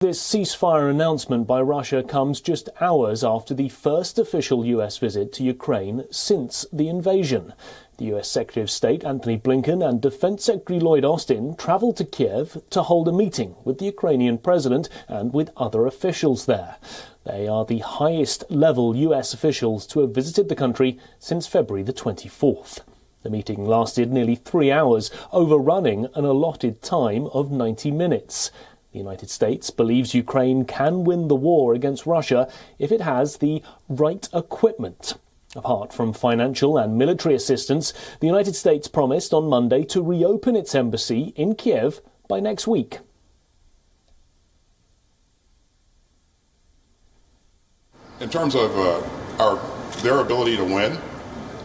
This ceasefire announcement by Russia comes just hours after the first official US visit to Ukraine since the invasion. The US Secretary of State Antony Blinken and Defense Secretary Lloyd Austin travelled to Kyiv to hold a meeting with the Ukrainian president and with other officials there. They are the highest level US officials to have visited the country since February the 24th. The meeting lasted nearly 3 hours, overrunning an allotted time of 90 minutes. The United States believes Ukraine can win the war against Russia if it has the right equipment. Apart from financial and military assistance, the United States promised on Monday to reopen its embassy in Kyiv by next week. In terms of their ability to win,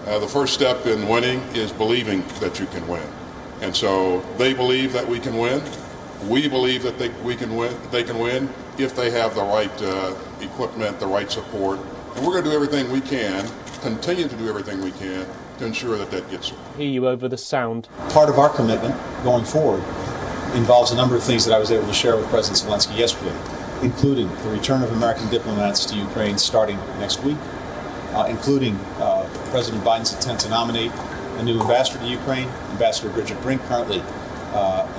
the first step in winning is believing that you can win. And so they believe that we can win. We believe that they can win if they have the right equipment, the right support. And we're going to do everything we can, continue to do everything we can to ensure that that gets through. Hear you over the sound. Part of our commitment going forward involves a number of things that I was able to share with President Zelensky yesterday, including the return of American diplomats to Ukraine starting next week, including President Biden's intent to nominate a new ambassador to Ukraine, Ambassador Bridget Brink, currently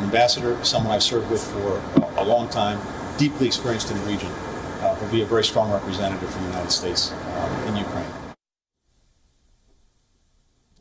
ambassador, someone I've served with for a long time, deeply experienced in the region, will be a very strong representative for the United States in Ukraine.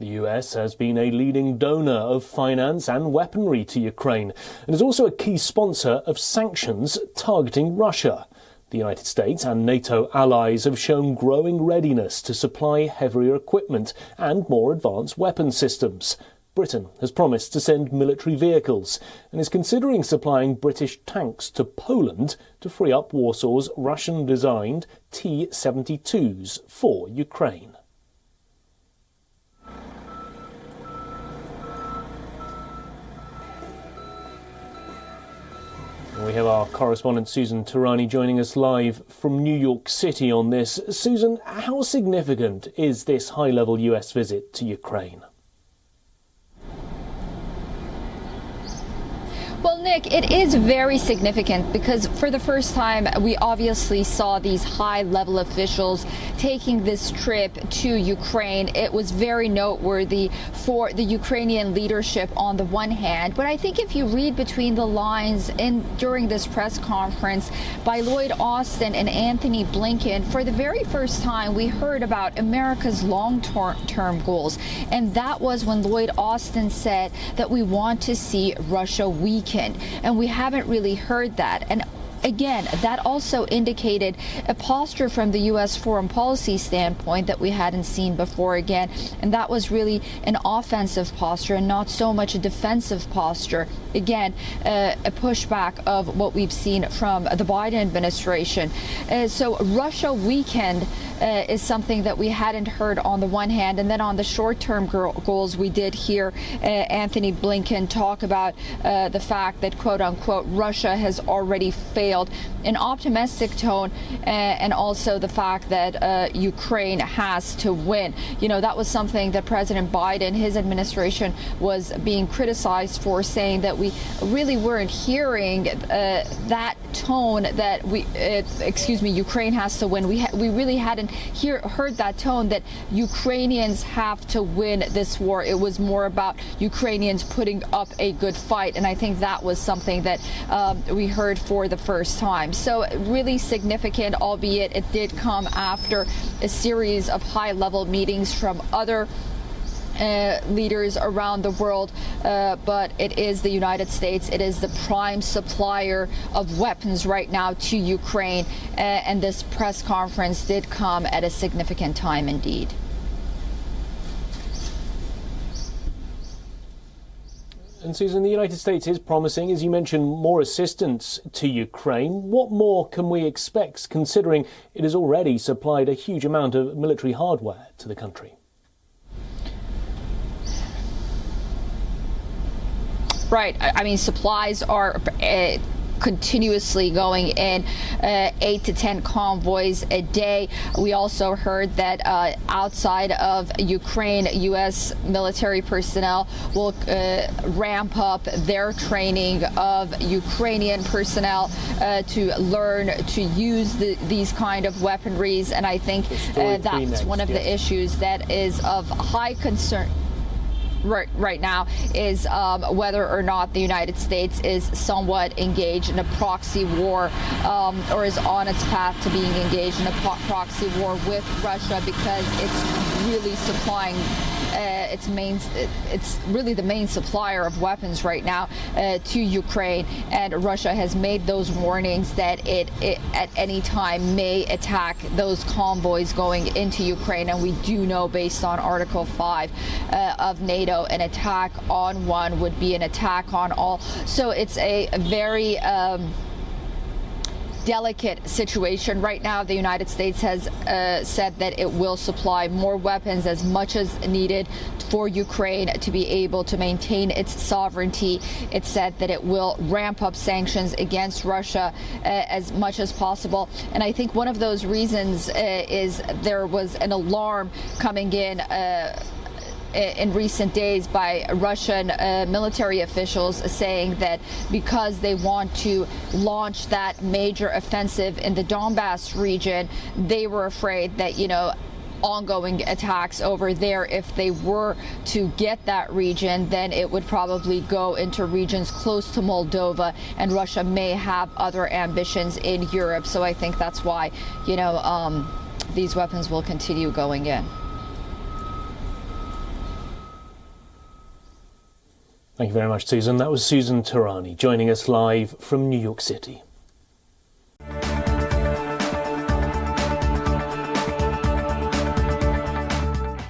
The US has been a leading donor of finance and weaponry to Ukraine and is also a key sponsor of sanctions targeting Russia. The United States and NATO allies have shown growing readiness to supply heavier equipment and more advanced weapon systems. Britain has promised to send military vehicles and is considering supplying British tanks to Poland to free up Warsaw's Russian-designed T-72s for Ukraine. We have our correspondent Susan Tarani joining us live from New York City on this. Susan, how significant is this high-level US visit to Ukraine? Well, Nick, it is very significant because for the first time, we obviously saw these high-level officials taking this trip to Ukraine. It was very noteworthy for the Ukrainian leadership on the one hand. But I think if you read between the lines during this press conference by Lloyd Austin and Antony Blinken, for the very first time, we heard about America's long-term goals. And that was when Lloyd Austin said that we want to see Russia weaken. And we haven't really heard that. And again, that also indicated a posture from the U.S. foreign policy standpoint that we hadn't seen before again. And that was really an offensive posture and not so much a defensive posture. Again, a pushback of what we've seen from the Biden administration. So Russia weakened is something that we hadn't heard on the one hand. And then on the short-term goals, we did hear Antony Blinken talk about the fact that, quote unquote, Russia has already failed, an optimistic tone, and also the fact that Ukraine has to win. You know, that was something that President Biden, his administration, was being criticized for, saying that we really weren't hearing that tone that Ukraine has to win. We really hadn't heard that tone that Ukrainians have to win this war. It was more about Ukrainians putting up a good fight, and I think that was something that we heard for the first time. So really significant, albeit it did come after a series of high-level meetings from other leaders around the world, but it is the United States. It is the prime supplier of weapons right now to Ukraine, and this press conference did come at a significant time indeed. And Susan, the United States is promising, as you mentioned, more assistance to Ukraine. What more can we expect, considering it has already supplied a huge amount of military hardware to the country? Right. I mean, supplies are continuously going in 8 to 10 convoys a day. We also heard that outside of Ukraine, U.S. military personnel will ramp up their training of Ukrainian personnel to learn to use these kind of weaponries. And I think that's one of the issues that is of high concern right now, is whether or not the United States is somewhat engaged in a proxy war or is on its path to being engaged in a proxy war with Russia, because it's really supplying it's really the main supplier of weapons right now to Ukraine, and Russia has made those warnings that it at any time may attack those convoys going into Ukraine. And we do know, based on Article 5 of NATO, an attack on one would be an attack on all. So it's a very delicate situation right now. The United States has said that it will supply more weapons, as much as needed, for Ukraine to be able to maintain its sovereignty. It said that it will ramp up sanctions against Russia as much as possible. And I think one of those reasons is there was an alarm coming in recent days by Russian military officials, saying that because they want to launch that major offensive in the Donbass region, they were afraid that, ongoing attacks over there, if they were to get that region, then it would probably go into regions close to Moldova, and Russia may have other ambitions in Europe. So I think that's why, these weapons will continue going in. Thank you very much, Susan. That was Susan Tarani joining us live from New York City.